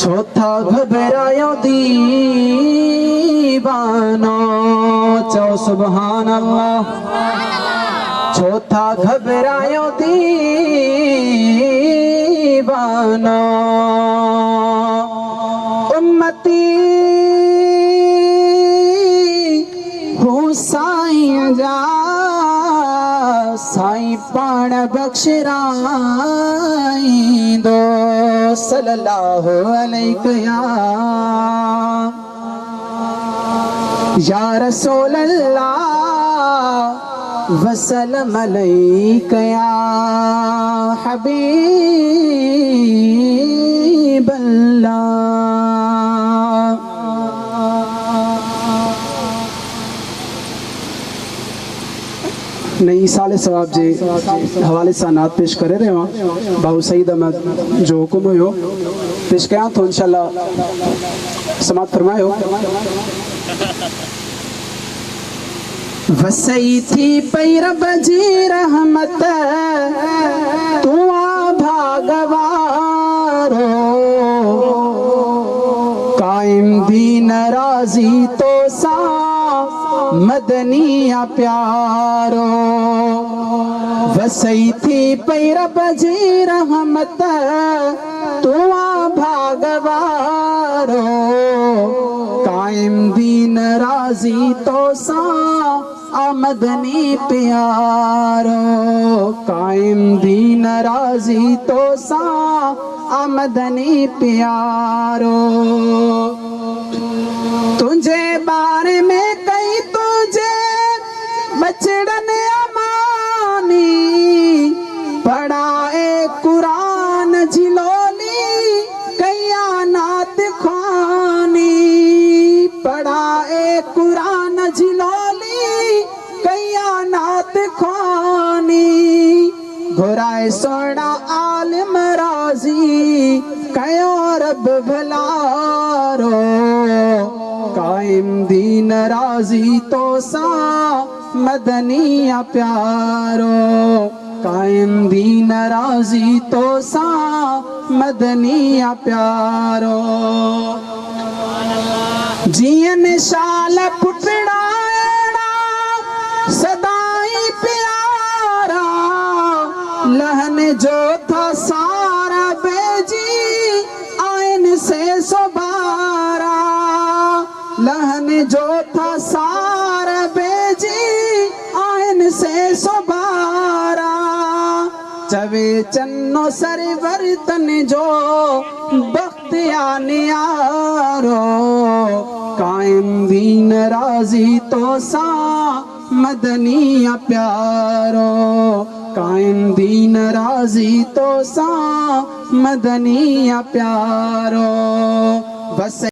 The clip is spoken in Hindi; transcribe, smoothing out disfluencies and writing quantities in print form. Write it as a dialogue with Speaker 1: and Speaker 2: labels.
Speaker 1: चौथा घबरायो दीवानो, चो सुभान अल्लाह। चौथा घबरायो दीवानो, उम्मती हूँ साईं जा, साईं पाण बख्शराईंदो सल्लल्लाहु अलैहि या रसूल अल्लाह वसल्लम अलैका या हबीब अल्लाह। नई साल सवाब जे हवाले सां नात पेश करे रहे हो बाबू सईद अहमद जो हुकुम हो पेश कया तो इंशाल्लाह समात फरमायो। वसई थी पई रब जी रहमत तू भागवारो, कायम दीन राजी तो सा मदनिया प्यारो। वसई थी पई रब जी रहमत तू भागवारो, कायम दीन राजी तो सा आमदनी प्यारो, कायम दीन राजी तो सा आमदनी प्यारो। तुझे बारे में कई तुझे बचड़न अमानी, पढ़ाए कुरान झिलोली कैया नात खानी, पढ़ाए कुरान झिलोली कैया नात खानी। घुराए सोना आलिम राजी कयो रब भलारो, कायम दीन राजी तो सा मदनिया प्यारो, कायम दीन राजी तो सा मदनिया प्यारो। जियन शाल पुटड़ा सदाई प्यारा, लहन जो था सारा बेजी आयन से सोबारा, लहन जो था सारा बेजी आयन से सोबारा। चवे चन्नो सरवर तन जो बख्तियारो, कायम दीन राजी तो सा मदनिया प्यारो, कायम दीन राजी तो सा मदनिया प्यारो। बस